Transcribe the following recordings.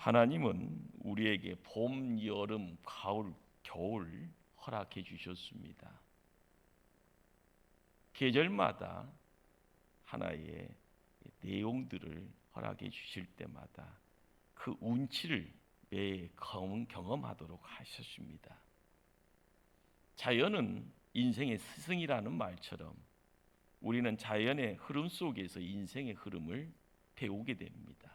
하나님은 우리에게 봄, 여름, 가을, 겨울 허락해 주셨습니다. 계절마다 하나의 내용들을 허락해 주실 때마다 그 운치를 매 경험하도록 하셨습니다. 자연은 인생의 스승이라는 말처럼 우리는 자연의 흐름 속에서 인생의 흐름을 배우게 됩니다.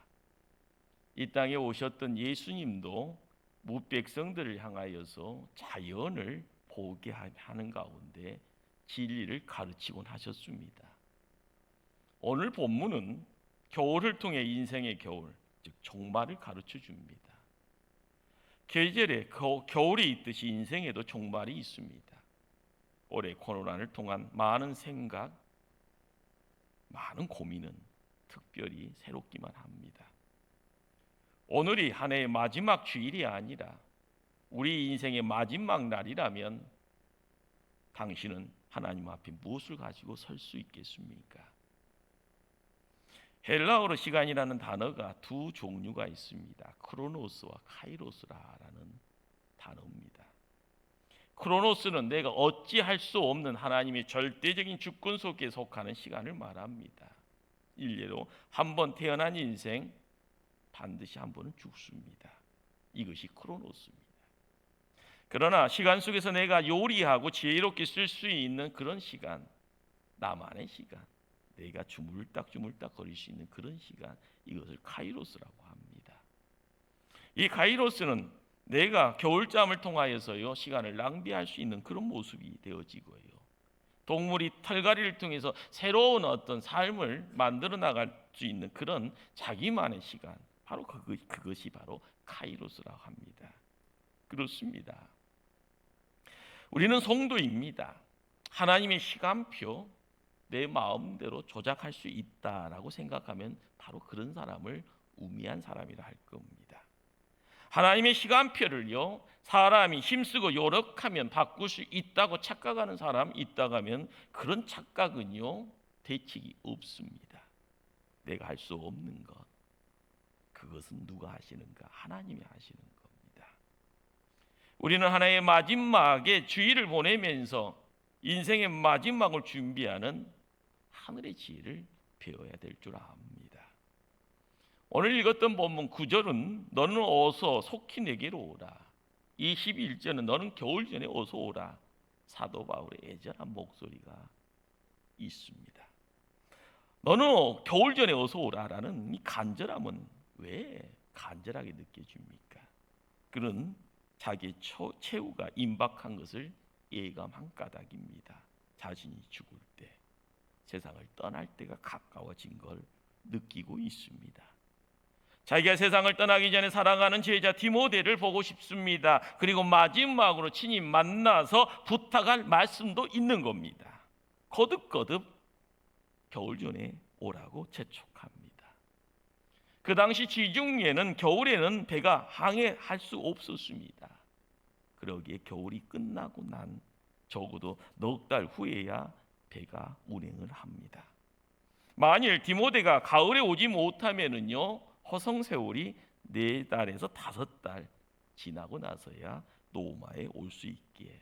이 땅에 오셨던 예수님도 무백성들을 향하여서 자연을 보게 하는 가운데 진리를 가르치곤 하셨습니다. 오늘 본문은 겨울을 통해 인생의 겨울, 즉 종말을 가르쳐 줍니다. 계절에 겨울이 있듯이 인생에도 종말이 있습니다. 올해 코로나를 통한 많은 생각, 많은 고민은 특별히 새롭기만 합니다. 오늘이 한 해의 마지막 주일이 아니라 우리 인생의 마지막 날이라면 당신은 하나님 앞에 무엇을 가지고 설 수 있겠습니까? 헬라어로 시간이라는 단어가 두 종류가 있습니다. 크로노스와 카이로스라는 단어입니다. 크로노스는 내가 어찌할 수 없는 하나님의 절대적인 주권 속에 속하는 시간을 말합니다. 일례로 한 번 태어난 인생 반드시 한 번은 죽습니다. 이것이 크로노스입니다. 그러나 시간 속에서 내가 요리하고 지혜롭게 쓸 수 있는 그런 시간, 나만의 시간, 내가 주물딱 거릴 수 있는 그런 시간, 이것을 카이로스라고 합니다. 이 카이로스는 내가 겨울잠을 통하여서요 시간을 낭비할 수 있는 그런 모습이 되어지고요. 동물이 털갈이를 통해서 새로운 어떤 삶을 만들어 나갈 수 있는 그런 자기만의 시간, 바로 그것이 바로 카이로스라고 합니다. 그렇습니다. 우리는 성도입니다. 하나님의 시간표 내 마음대로 조작할 수 있다라고 생각하면 바로 그런 사람을 우매한 사람이라 할 겁니다. 하나님의 시간표를요 사람이 힘쓰고 노력하면 바꿀 수 있다고 착각하는 사람 있다가면 그런 착각은요 대책이 없습니다. 내가 할 수 없는 것, 그것은 누가 하시는가? 하나님이 하시는 겁니다. 우리는 하나의 마지막에 주일을 보내면서 인생의 마지막을 준비하는 하늘의 지혜를 배워야 될 줄 압니다. 오늘 읽었던 본문 9절은 너는 어서 속히 내게로 오라. 이 11절은 너는 겨울 전에 어서 오라. 사도 바울의 애절한 목소리가 있습니다. 너는 겨울 전에 어서 오라라는 이 간절함은 왜 간절하게 느껴집니까? 그는 자기의 최후가 임박한 것을 예감한 까닭입니다. 자신이 죽을 때, 세상을 떠날 때가 가까워진 걸 느끼고 있습니다. 자기가 세상을 떠나기 전에 사랑하는 제자 디모데를 보고 싶습니다. 그리고 마지막으로 친히 만나서 부탁할 말씀도 있는 겁니다. 거듭거듭 겨울 전에 오라고 재촉합니다. 그 당시 지중해는 겨울에는 배가 항해할 수 없었습니다. 그러기에 겨울이 끝나고 난 적어도 넉 달 후에야 배가 운행을 합니다. 만일 디모데가 가을에 오지 못하면은요 허송세월이 4달에서 5달 지나고 나서야 로마에 올 수 있기에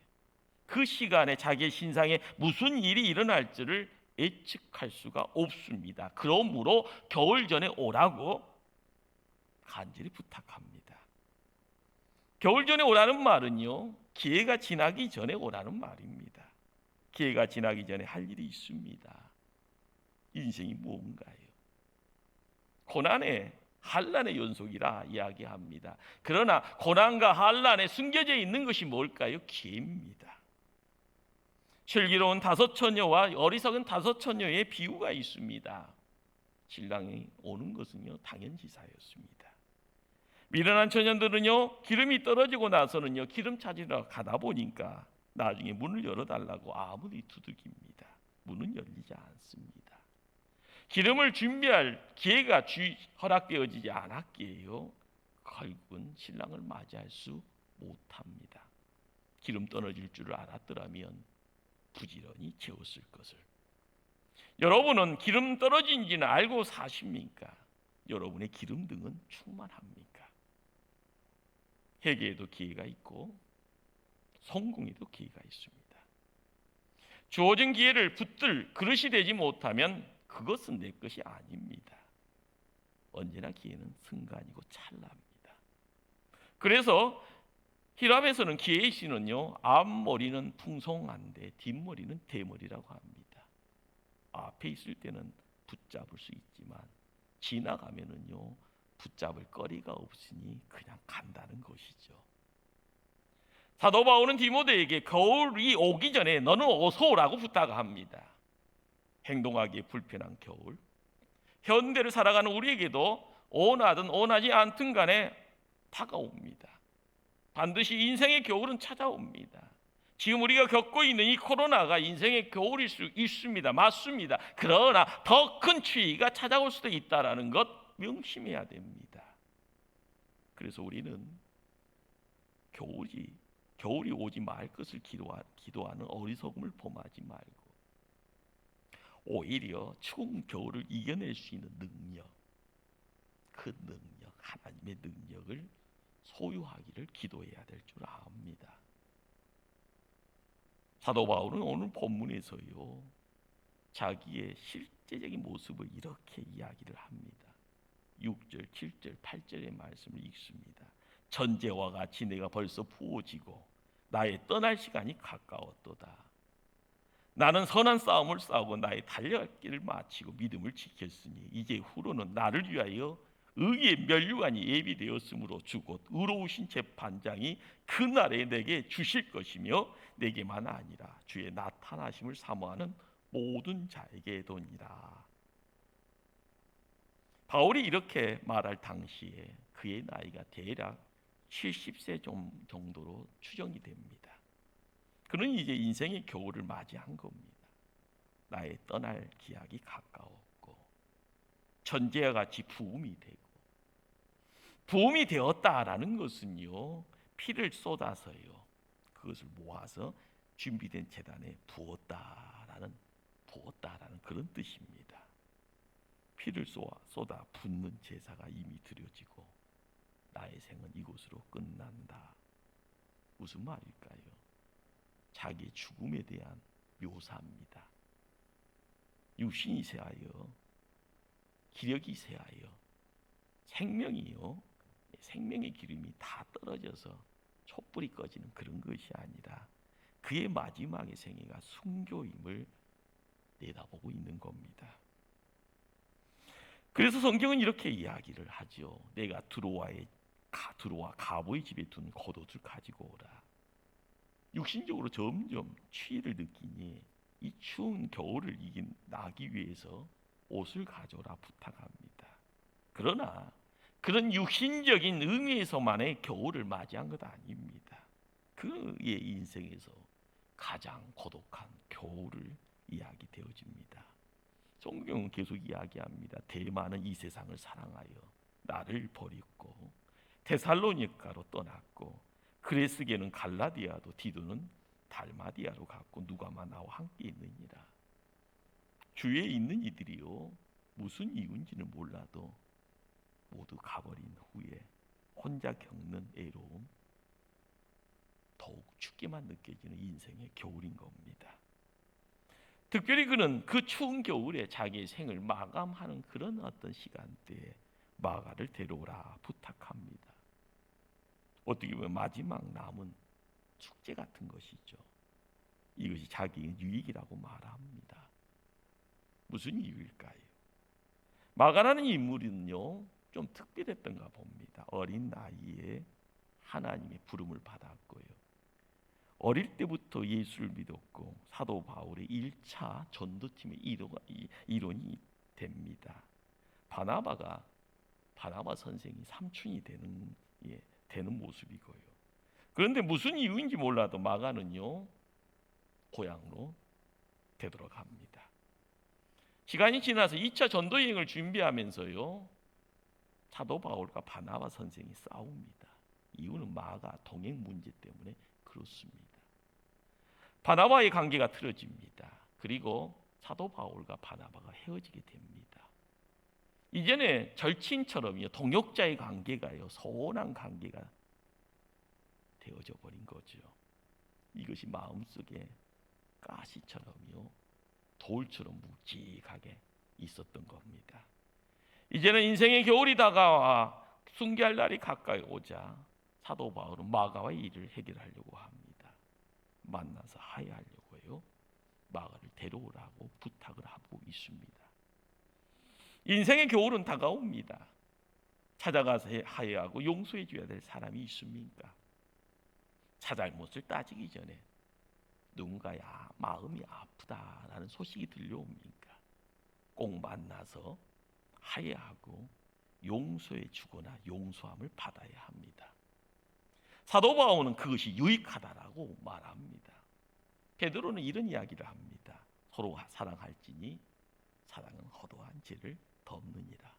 그 시간에 자기의 신상에 무슨 일이 일어날지를 예측할 수가 없습니다. 그러므로 겨울 전에 오라고 간절히 부탁합니다. 겨울 전에 오라는 말은요 기회가 지나기 전에 오라는 말입니다. 기회가 지나기 전에 할 일이 있습니다. 인생이 뭔가요? 고난의 한란의 연속이라 이야기합니다. 그러나 고난과 한란에 숨겨져 있는 것이 뭘까요? 기회입니다. 슬기로운 5처녀와 어리석은 5처녀의 비유가 있습니다. 신랑이 오는 것은요 당연지사였습니다. 미련한 처녀들은요 기름이 떨어지고 나서는요 기름 찾으러 가다 보니까 나중에 문을 열어달라고 아무리 두들깁니다. 문은 열리지 않습니다. 기름을 준비할 기회가 허락되어지지 않았기에요 결국은 신랑을 맞이할 수 못합니다. 기름 떨어질 줄을 알았더라면 부지런히 채웠을 것을. 여러분은 기름 떨어진지는 알고 사십니까? 여러분의 기름등은 충만합니까? 회개에도 기회가 있고 성공에도 기회가 있습니다. 주어진 기회를 붙들 그릇이 되지 못하면 그것은 내 것이 아닙니다. 언제나 기회는 순간이고 찰나입니다. 그래서 히람에서는 기회의 신은요, 앞머리는 풍성한데 뒷머리는 대머리라고 합니다. 앞에 있을 때는 붙잡을 수 있지만 지나가면은요, 붙잡을 거리가 없으니 그냥 간다는 것이죠. 사도 바울은 디모데에게 겨울이 오기 전에 너는 어서 오라고 부탁합니다. 행동하기에 불편한 겨울, 현대를 살아가는 우리에게도 원하든 원하지 않든 간에 다가옵니다. 반드시 인생의 겨울은 찾아옵니다. 지금 우리가 겪고 있는 이 코로나가 인생의 겨울일 수 있습니다. 맞습니다. 그러나 더 큰 추위가 찾아올 수도 있다는 것 명심해야 됩니다. 그래서 우리는 겨울이 오지 말 것을 기도하는 어리석음을 범하지 말고 오히려 추운 겨울을 이겨낼 수 있는 능력, 그 능력, 하나님의 능력을 소유하기를 기도해야 될 줄 압니다. 사도 바울은 오늘 본문에서요, 자기의 실제적인 모습을 이렇게 이야기를 합니다. 6절, 7절, 8절의 말씀을 읽습니다. 전제와 같이 내가 벌써 부어지고 나의 떠날 시간이 가까웠도다. 나는 선한 싸움을 싸우고 나의 달려갈 길을 마치고 믿음을 지켰으니 이제 후로는 나를 위하여 의의 면류관이 예비되었으므로 주곧 의로우신 재판장이 그날에 내게 주실 것이며 내게만 아니라 주의 나타나심을 사모하는 모든 자에게도니라. 바울이 이렇게 말할 당시에 그의 나이가 대략 70세 정도로 추정이 됩니다. 그는 이제 인생의 겨울을 맞이한 겁니다. 나의 떠날 기약이 가까웠고 전제와 같이 부음이 되었다라는 것은요, 피를 쏟아서요, 그것을 모아서 준비된 제단에 부었다라는 그런 뜻입니다. 피를 쏟아 붓는 제사가 이미 드려지고 나의 생은 이곳으로 끝난다. 무슨 말일까요? 자기의 죽음에 대한 묘사입니다. 육신이 쇠하여 기력이 쇠하여 생명의 기름이 다 떨어져서 촛불이 꺼지는 그런 것이 아니라 그의 마지막의 생애가 순교임을 내다보고 있는 겁니다. 그래서 성경은 이렇게 이야기를 하죠. 내가 들어와 가보의 집에 둔 겉옷을 가지고 오라. 육신적으로 점점 추위를 느끼니 이 추운 겨울을 나기 위해서 옷을 가져오라 부탁합니다. 그러나 그런 육신적인 의미에서만의 겨울을 맞이한 것 아닙니다. 그의 인생에서 가장 고독한 겨울을 이야기되어집니다. 성경은 계속 이야기합니다. 대마는 이 세상을 사랑하여 나를 버렸고 데살로니가로 떠났고 그레스게는 갈라디아도 디도는 달마디아로 갔고 누가만 나와 함께 있느니라. 주위에 있는 이들이요, 무슨 이유인지는 몰라도 모두 가버린 후에 혼자 겪는 애로움, 더욱 춥게만 느껴지는 인생의 겨울인 겁니다. 특별히 그는 그 추운 겨울에 자기의 생을 마감하는 그런 어떤 시간대에 마가를 데려오라 부탁합니다. 어떻게 보면 마지막 남은 축제 같은 것이죠. 이것이 자기의 유익이라고 말합니다. 무슨 이유일까요? 마가라는 인물은요, 좀 특별했던가 봅니다. 어린 나이에 하나님의 부름을 받았고요, 어릴 때부터 예수를 믿었고 사도 바울의 1차 전도팀의 일원이 됩니다. 바나바 선생이 삼촌이 되는 모습이고요. 그런데 무슨 이유인지 몰라도 마가는요, 고향으로 되돌아갑니다. 시간이 지나서 2차 전도 여행을 준비하면서요, 사도 바울과 바나바 선생이 싸웁니다. 이유는 마가 동행 문제 때문에 그렇습니다. 바나바의 관계가 틀어집니다. 그리고 사도 바울과 바나바가 헤어지게 됩니다. 이전에 절친처럼요, 동역자의 관계가요, 소원한 관계가 되어져 버린 거죠. 이것이 마음속에 가시처럼요, 돌처럼 묵직하게 있었던 겁니다. 이제는 인생의 겨울이 다가와 순교할 날이 가까이 오자 사도 바울은 마가와의 일을 해결하려고 합니다. 만나서 화해하려고요, 마가를 데려오라고 부탁을 하고 있습니다. 인생의 겨울은 다가옵니다. 찾아가서 화해하고 용서해 줘야 될 사람이 있습니까? 자잘못을 따지기 전에 누군가의 마음이 아프다라는 소식이 들려옵니까? 꼭 만나서 화해하고 용서해 주거나 용서함을 받아야 합니다. 사도 바울은 그것이 유익하다라고 말합니다. 베드로는 이런 이야기를 합니다. 서로 사랑할지니 사랑은 허도한 죄를 덮느니라.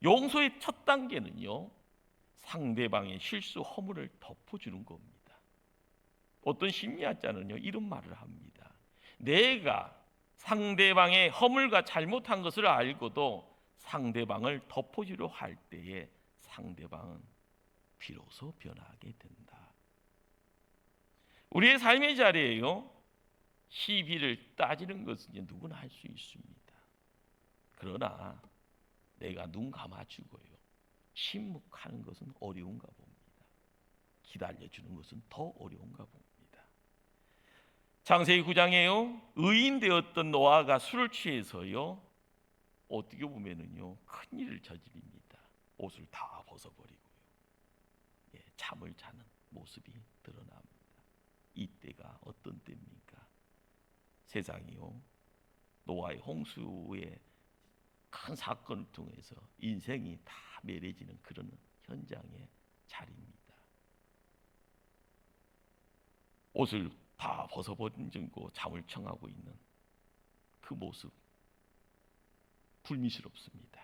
용서의 첫 단계는요, 상대방의 실수 허물을 덮어주는 겁니다. 어떤 심리학자는요, 이런 말을 합니다. 내가 상대방의 허물과 잘못한 것을 알고도 상대방을 덮어주려 할 때에 상대방은 비로소 변하게 된다. 우리의 삶의 자리에요, 시비를 따지는 것은 누구나 할 수 있습니다. 그러나 내가 눈 감아주고요, 침묵하는 것은 어려운가 봅니다. 기다려주는 것은 더 어려운가 봅니다. 창세기 9장에요, 의인 되었던 노아가 술을 취해서요, 어떻게 보면은요, 큰 일을 저지릅니다. 옷을 다 벗어버리고요, 잠을 자는 모습이 드러납니다. 이때가 어떤 때입니까? 세상이요, 노아의 홍수의 큰 사건을 통해서 인생이 다 멸해지는 그런 현장의 자리입니다. 옷을 다 벗어버리고 잠을 청하고 있는 그 모습, 불미스럽습니다.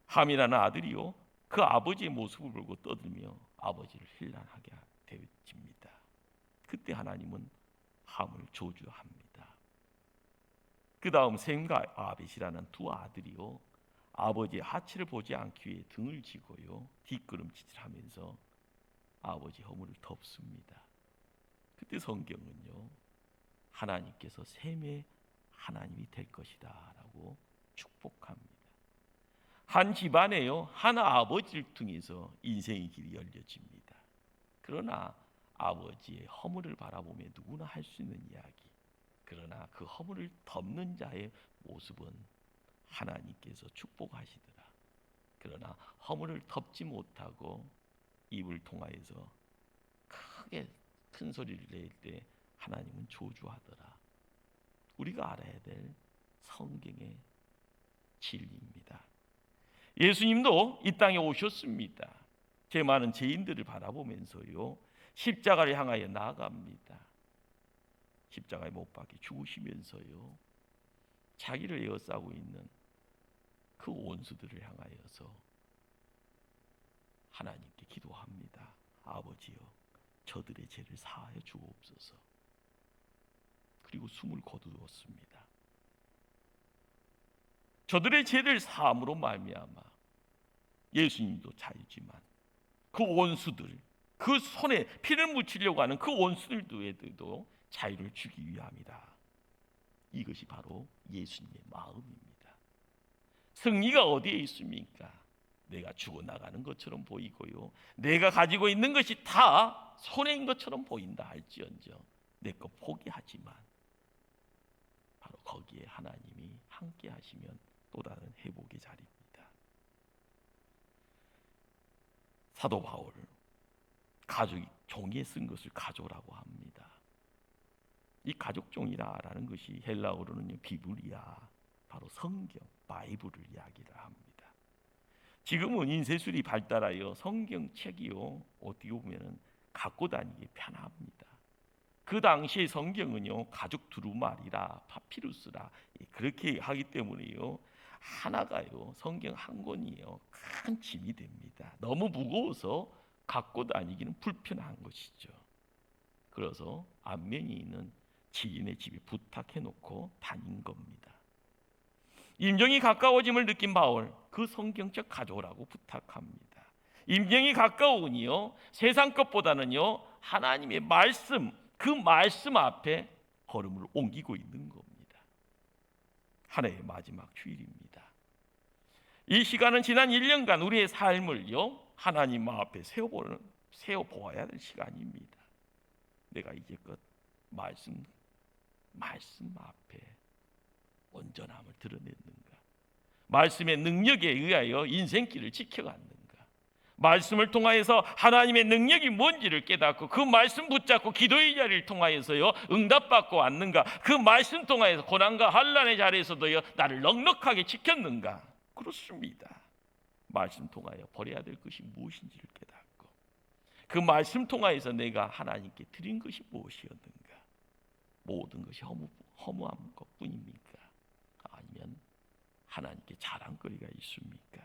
함이라는 아들이요, 그 아버지의 모습을 보고 떠들며 아버지를 힐난하게 되어집니다. 그때 하나님은 함을 저주합니다. 그 다음 셈과 아벳이라는 두 아들이요, 아버지의 하체를 보지 않기 위해 등을 지고요, 뒷걸음질하면서 아버지 허물을 덮습니다. 그때 성경은요, 하나님께서 셈의 하나님이 될 것이다 라고 축복합니다. 한 집안에요, 한 아버지를 통해서 인생의 길이 열려집니다. 그러나 아버지의 허물을 바라보며 누구나 할 수 있는 이야기, 그러나 그 허물을 덮는 자의 모습은 하나님께서 축복하시더라. 그러나 허물을 덮지 못하고 입을 통하여서 크게 큰 소리를 낼 때 하나님은 저주하더라. 우리가 알아야 될 성경의 진리입니다. 예수님도 이 땅에 오셨습니다. 죄 많은 죄인들을 바라보면서요, 십자가를 향하여 나아갑니다. 십자가에 못 박혀 죽으시면서요, 자기를 에워싸고 있는 그 원수들을 향하여서 하나님께 기도합니다. 아버지여, 저들의 죄를 사하여 주옵소서. 그리고 숨을 거두었습니다. 저들의 죄를 사함으로 말미암아 예수님도 자유지만 그 원수들, 그 손에 피를 묻히려고 하는 그 원수들도 자유를 주기 위함이다. 이것이 바로 예수님의 마음입니다. 승리가 어디에 있습니까? 내가 죽어나가는 것처럼 보이고요, 내가 가지고 있는 것이 다 손해인 것처럼 보인다 할지언정 내 것 포기하지만 바로 거기에 하나님이 함께 하시면 또 다른 회복의 자리입니다. 사도 바울, 가족이 종이에 쓴 것을 가져오라고 합니다. 이 가족종이라는 것이 헬라어로는 비블리아, 바로 성경, 바이블을 이야기를 합니다. 지금은 인쇄술이 발달하여 성경책이요, 어떻게 보면 갖고 다니기 편합니다. 그 당시의 성경은요, 가죽 두루마리라 파피루스라 그렇게 하기 때문에요, 하나가요, 성경 한 권이요, 큰 짐이 됩니다. 너무 무거워서 갖고 다니기는 불편한 것이죠. 그래서 안면이 있는 지인의 집에 부탁해 놓고 다닌 겁니다. 임종이 가까워짐을 느낀 바울, 그 성경책 가져오라고 부탁합니다. 임경이 가까우니요 세상 것보다는요 하나님의 말씀, 그 말씀 앞에 걸음을 옮기고 있는 겁니다. 한 해의 마지막 주일입니다. 이 시간은 지난 1년간 우리의 삶을요 하나님 앞에 세워보아야 될 시간입니다. 내가 이제껏 말씀 앞에 온전함을 드러냈는가? 말씀의 능력에 의하여 인생길을 지켜갔는가? 말씀을 통하여서 하나님의 능력이 뭔지를 깨닫고 그 말씀 붙잡고 기도의 자리를 통하여서요 응답받고 왔는가? 그 말씀 통하여서 고난과 환난의 자리에서도요 나를 넉넉하게 지켰는가? 그렇습니다. 말씀 통하여 버려야 될 것이 무엇인지를 깨닫고 그 말씀 통하여서 내가 하나님께 드린 것이 무엇이었는가? 모든 것이 허무한 것뿐입니까? 아니면 하나님께 자랑거리가 있습니까?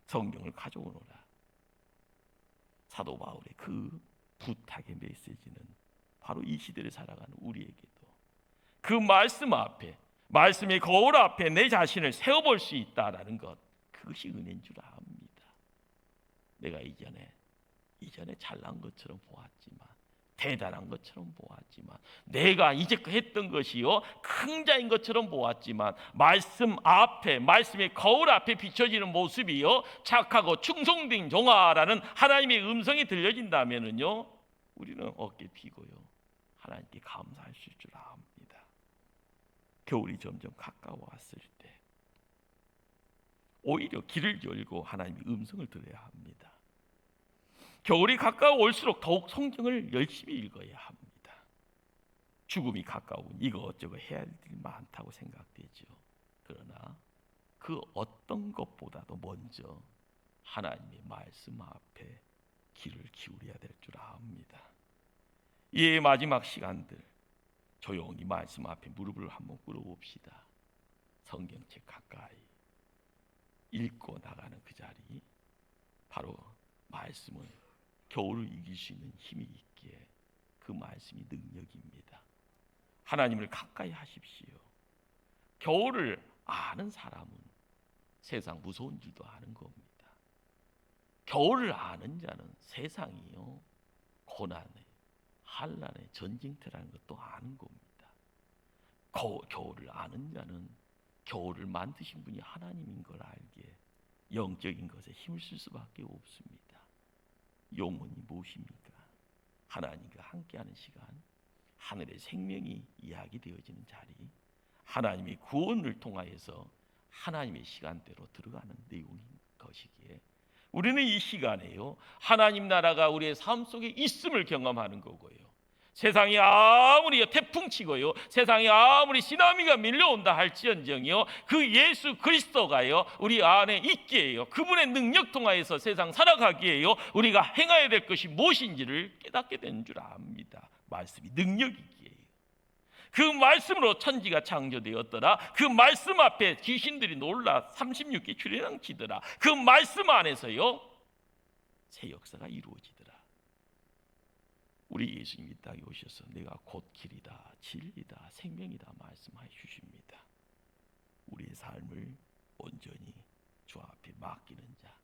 성경을 가져오노라. 사도 바울의 그 부탁의 메시지는 바로 이 시대를 살아가는 우리에게도 그 말씀 앞에, 말씀의 거울 앞에 내 자신을 세워볼 수 있다라는 것, 그것이 은혜인 줄 압니다. 내가 이전에 잘난 것처럼 보았지만, 대단한 것처럼 보았지만, 내가 이제껏 했던 것이요 큰 자인 것처럼 보았지만, 말씀 앞에, 말씀의 거울 앞에 비춰지는 모습이요 착하고 충성된 종아라는 하나님의 음성이 들려진다면은요 우리는 어깨 피고요 하나님께 감사할 수 있을 줄 압니다. 겨울이 점점 가까워왔을 때 오히려 길을 열고 하나님의 음성을 들어야 합니다. 겨울이 가까워올수록 더욱 성경을 열심히 읽어야 합니다. 죽음이 가까운 이것저것 해야 할 일이 많다고 생각되죠. 그러나 그 어떤 것보다도 먼저 하나님의 말씀 앞에 귀를 기울여야 될 줄 압니다. 이 마지막 시간들 조용히 말씀 앞에 무릎을 한번 꿇어봅시다. 성경책 가까이 읽고 나가는 그 자리, 바로 말씀을 겨울을 이길 수 있는 힘이 있기에 그 말씀이 능력입니다. 하나님을 가까이 하십시오. 겨울을 아는 사람은 세상 무서운 줄도 아는 겁니다. 겨울을 아는 자는 세상이요 고난에, 환난에, 전쟁터라는 것도 아는 겁니다. 겨울을 아는 자는 겨울을 만드신 분이 하나님인 걸 알기에 영적인 것에 힘을 쓸 수밖에 없습니다. 영혼이 무엇입니까? 하나님과 함께하는 시간, 하늘의 생명이 이야기되어지는 자리, 하나님의 구원을 통하여서 하나님의 시간대로 들어가는 내용인 것이기에 우리는 이 시간에요 하나님 나라가 우리의 삶 속에 있음을 경험하는 거고요, 세상이 아무리 태풍 치고요, 세상이 아무리 쓰나미가 밀려온다 할지언정요, 그 예수 그리스도가요 우리 안에 있기에요, 그분의 능력 통하여서 세상 살아가기에요 우리가 행해야 될 것이 무엇인지를 깨닫게 되는 줄 압니다. 말씀이 능력이기에요. 그 말씀으로 천지가 창조되었더라. 그 말씀 앞에 귀신들이 놀라 36개 주례랑 치더라. 그 말씀 안에서요 새 역사가 이루어지더라. 우리 예수님이 이 땅에 오셔서 내가 곧 길이다, 진리다, 생명이다 말씀해 주십니다. 우리의 삶을 온전히 주 앞에 맡기는 자,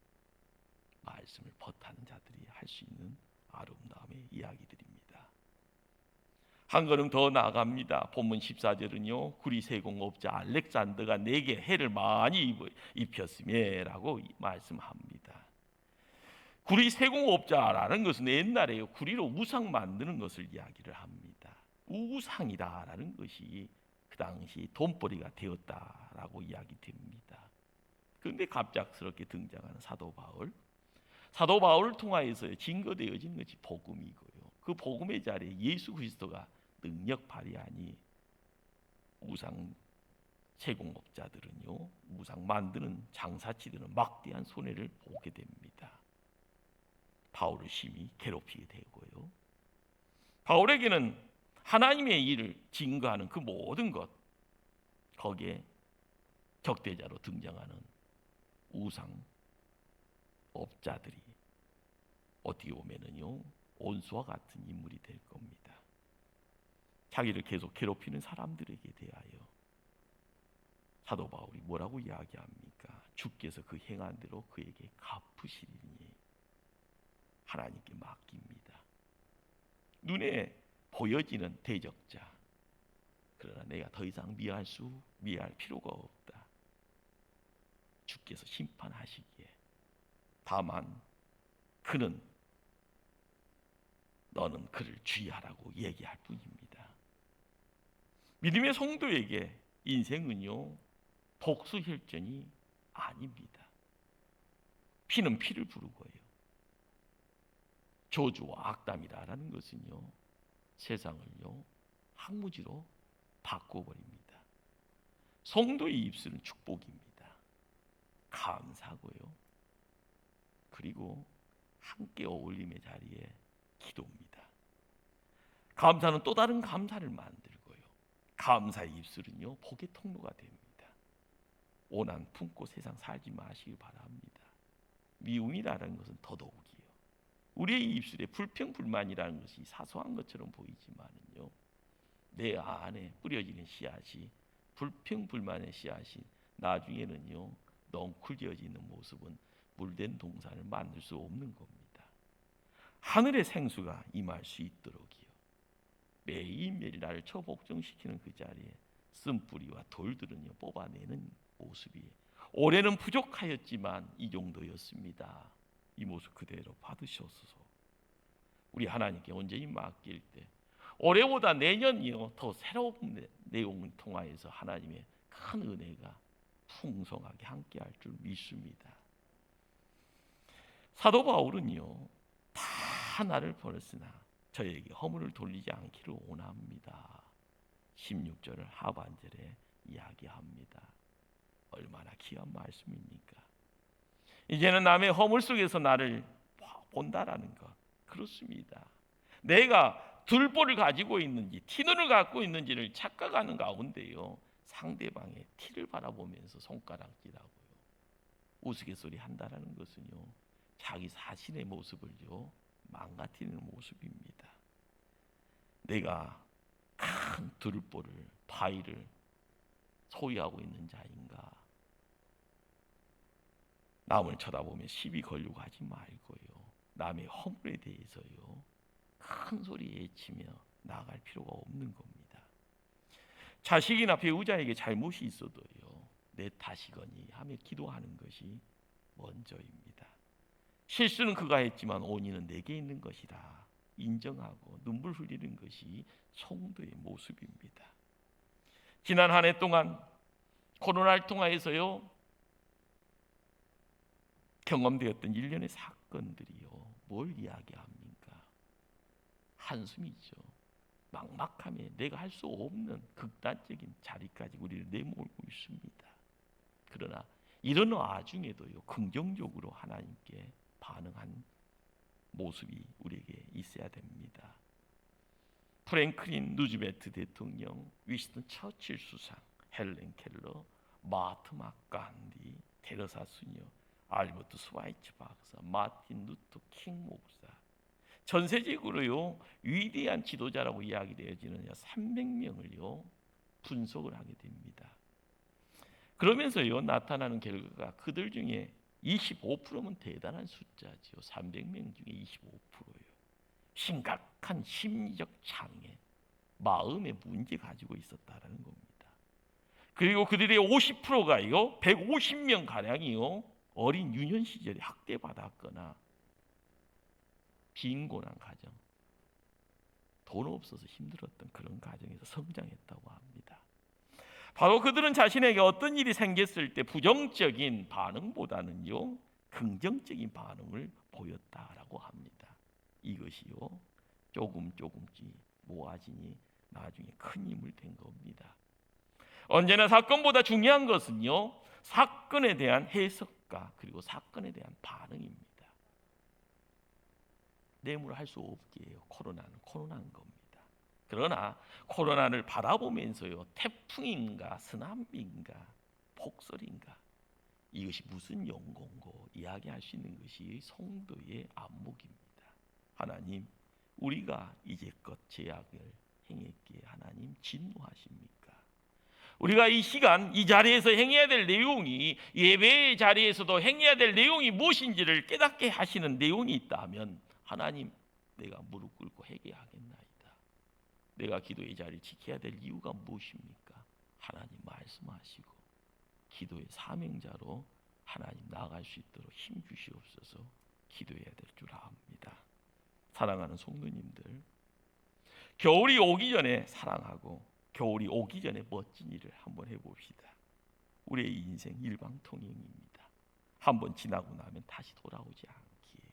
말씀을 벗하는 자들이 할 수 있는 아름다움의 이야기들입니다. 한 걸음 더 나아갑니다. 본문 14절은요 구리세공업자 알렉산더가 내게 해를 많이 입혔음에라고 말씀합니다. 구리세공업자라는 것은 옛날에요 구리로 우상 만드는 것을 이야기를 합니다. 우상이다라는 것이 그 당시 돈벌이가 되었다라고 이야기됩니다. 그런데 갑작스럽게 등장하는 사도 바울을 통하여서 증거되어지는 것이 복음이고요, 그 복음의 자리에 예수 그리스도가 능력 발휘하니 우상 세공업자들은요 우상 만드는 장사치들은 막대한 손해를 보게 됩니다. 바울을 심히 괴롭히게 되고요, 바울에게는 하나님의 일을 증거하는 그 모든 것, 거기에 적대자로 등장하는 우상 업자들이 어떻게 보면은요 원수와 같은 인물이 될 겁니다. 자기를 계속 괴롭히는 사람들에게 대하여 사도 바울이 뭐라고 이야기합니까? 주께서 그 행한 대로 그에게 갚으시리니 하나님께 맡깁니다. 눈에 보여지는 대적자, 그러나 내가 더 이상 미워할 필요가 없다. 주께서 심판하시기에. 다만 그는 너는 그를 주의하라고 얘기할 뿐입니다. 믿음의 성도에게 인생은요, 복수혈전이 아닙니다. 피는 피를 부르고요, 저주와 악담이라는 것은요, 세상을요 항무지로 바꿔버립니다. 성도의 입술은 축복입니다. 감사고요, 그리고 함께 어울림의 자리에 기도입니다. 감사는 또 다른 감사를 만들고요, 감사의 입술은요 복의 통로가 됩니다. 오난 품고 세상 살지 마시기 바랍니다. 미움이라는 것은 더더욱이요, 우리의 입술에 불평불만이라는 것이 사소한 것처럼 보이지만은요, 내 안에 뿌려지는 씨앗이, 불평불만의 씨앗이 나중에는요 넝쿨져지는 모습은 물된 동산을 만들 수 없는 겁니다. 하늘의 생수가 임할 수 있도록이요, 매일매일 나를 처복종시키는 그 자리에 쓴뿌리와 돌들은요 뽑아내는 모습이, 올해는 부족하였지만 이 정도였습니다. 이 모습 그대로 받으셔서 우리 하나님께 온전히 맡길 때 올해보다 내년이요 더 새로운 내용을 통하여서 하나님의 큰 은혜가 풍성하게 함께할 줄 믿습니다. 사도 바울은요, 다 나를 버렸으나 저에게 허물을 돌리지 않기를 원합니다. 16절을 하반절에 이야기합니다. 얼마나 귀한 말씀입니까? 이제는 남의 허물 속에서 나를 본다라는 것, 그렇습니다. 내가 들보를 가지고 있는지 티눈을 갖고 있는지를 착각하는 가운데요, 상대방의 티를 바라보면서 손가락질하고요, 우스갯소리 한다라는 것은요, 자기 자신의 모습을요 망가뜨리는 모습입니다. 내가 큰 들보를, 바위를 소유하고 있는 자인가? 남을 쳐다보며 시비 걸려고 하지 말고요, 남의 허물에 대해서요 큰 소리 외치며 나아갈 필요가 없는 겁니다. 자식이나 배우자에게 잘못이 있어도요, 내 탓이거니 하며 기도하는 것이 먼저입니다. 실수는 그가 했지만 원인은 내게 있는 것이다 인정하고 눈물 흘리는 것이 성도의 모습입니다. 지난 한 해 동안 코로나를 통하여서요 경험되었던 일련의 사건들이요 뭘 이야기합니까? 한숨이죠. 막막함에 내가 할 수 없는 극단적인 자리까지 우리를 내몰고 있습니다. 그러나 이런 와중에도요 긍정적으로 하나님께 반응한 모습이 우리에게 있어야 됩니다. 프랭클린 루즈벨트 대통령, 위스턴 처칠 수상, 헬렌 켈러, 마하트마 간디, 테레사 수녀, 알버트 스와이츠 박사, 마틴 루터 킹 목사, 전세적으로요 위대한 지도자라고 이야기되어지는 300명을요 분석을 하게 됩니다. 그러면서요 나타나는 결과가 그들 중에 25%면 대단한 숫자죠. 300명 중에 25%예요. 심각한 심리적 장애, 마음의 문제 가지고 있었다라는 겁니다. 그리고 그들의 50%가요 150명 가량이요 어린 유년 시절에 학대받았거나 빈곤한 가정, 돈 없어서 힘들었던 그런 가정에서 성장했다고 합니다. 바로 그들은 자신에게 어떤 일이 생겼을 때 부정적인 반응보다는요 긍정적인 반응을 보였다라고 합니다. 이것이요 조금씩 모아지니 나중에 큰 힘을 된 겁니다. 언제나 사건보다 중요한 것은요 사건에 대한 해석과 그리고 사건에 대한 반응입니다. 내물할 수 없게 해요. 코로나는 코로나인 겁니다. 그러나 코로나를 바라보면서요 태풍인가 쓰나미인가 폭설인가 이것이 무슨 영광고 이야기할 수 있는 것이 성도의 안목입니다. 하나님, 우리가 이제껏 죄악을 행했기에 하나님 진노하십니까? 우리가 이 시간 이 자리에서 행해야 될 내용이, 예배의 자리에서도 행해야 될 내용이 무엇인지를 깨닫게 하시는 내용이 있다면 하나님, 내가 무릎 꿇고 회개하겠나이다. 내가 기도의 자리를 지켜야 될 이유가 무엇입니까? 하나님 말씀하시고 기도의 사명자로 하나님 나아갈 수 있도록 힘 주시옵소서. 기도해야 될 줄 압니다. 사랑하는 성도님들, 겨울이 오기 전에 사랑하고 겨울이 오기 전에 멋진 일을 한번 해봅시다. 우리의 인생 일방통행입니다. 한번 지나고 나면 다시 돌아오지 않기에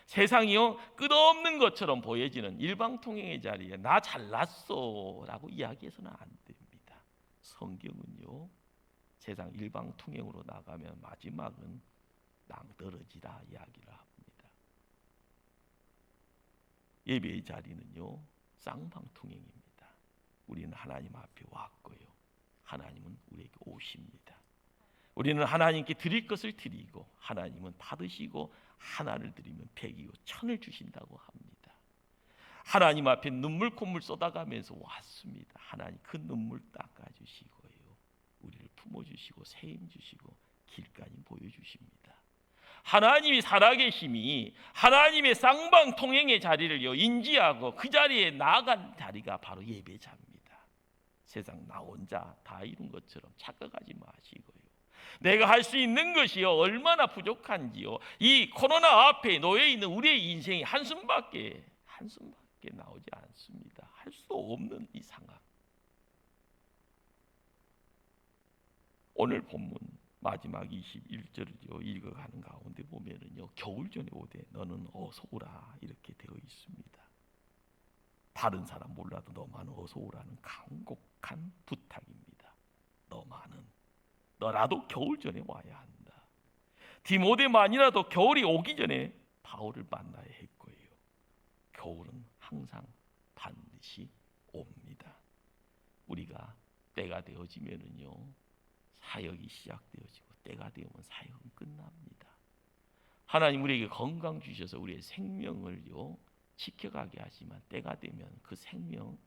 세상이요 끝없는 것처럼 보여지는 일방통행의 자리에 나 잘났어 라고 이야기해서는 안 됩니다. 성경은요 세상 일방통행으로 나가면 마지막은 낭떠러지라 이야기를 합니다. 예배의 자리는요 쌍방통행입니다. 우리는 하나님 앞에 왔고요, 하나님은 우리에게 오십니다. 우리는 하나님께 드릴 것을 드리고 하나님은 받으시고 하나를 드리면 백이요 천을 주신다고 합니다. 하나님 앞에 눈물 콧물 쏟아가면서 왔습니다. 하나님 그 눈물 닦아주시고요, 우리를 품어주시고 세임 주시고 길까지 보여주십니다. 하나님이 살아계심이 하나님의 쌍방통행의 자리를요 인지하고 그 자리에 나아간 자리가 바로 예배자입니다. 세상 나 혼자 다 이룬 것처럼 착각하지 마시고요, 내가 할 수 있는 것이요 얼마나 부족한지요, 이 코로나 앞에 놓여 있는 우리의 인생이 한숨밖에 나오지 않습니다. 할 수 없는 이 상황. 오늘 본문 마지막 21절을 읽어가는 가운데 보면은요 겨울 전에 오되 너는 어서 오라 이렇게 되어 있습니다. 다른 사람 몰라도 너만 어서 오라는 간곡한 부탁입니다. 너라도 겨울 전에 와야 한다. 디모데만이라도 겨울이 오기 전에 바울을 만나야 했고요, 겨울은 항상 반드시 옵니다. 우리가 때가 되어지면은요 사역이 시작되어지고 때가 되면 사역은 끝납니다. 하나님 우리에게 건강 주셔서 우리의 생명을요 지켜가게 하지만 때가 되면 그 생명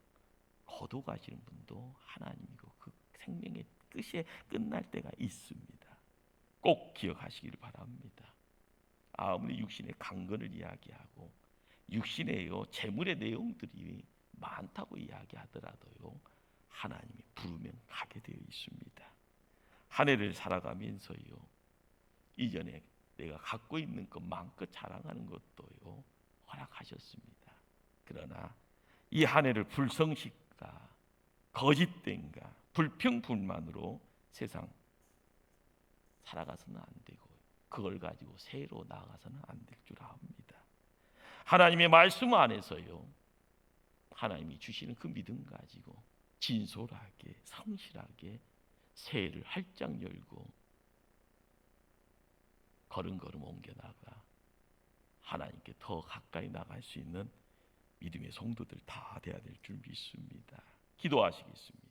거둬가시는 분도 하나님이고 그 생명의 끝이 끝날 때가 있습니다. 꼭 기억하시길 바랍니다. 아무리 육신의 강건을 이야기하고 육신의 재물의 내용들이 많다고 이야기하더라도요 하나님이 부르면 가게 되어 있습니다. 한 해를 살아가면서요 이전에 내가 갖고 있는 것 마음껏 자랑하는 것도요 허락하셨습니다. 그러나 이 한 해를 불성실과 거짓된가 불평불만으로 세상 살아가서는 안 되고 그걸 가지고 새로 나아가서는 안 될 줄 압니다. 하나님의 말씀 안에서요 하나님이 주시는 그 믿음 가지고 진솔하게 성실하게 새해를 활짝 열고 걸음걸음 옮겨나가 하나님께 더 가까이 나갈 수 있는 믿음의 성도들 다 돼야 될 줄 믿습니다. 기도하시겠습니다.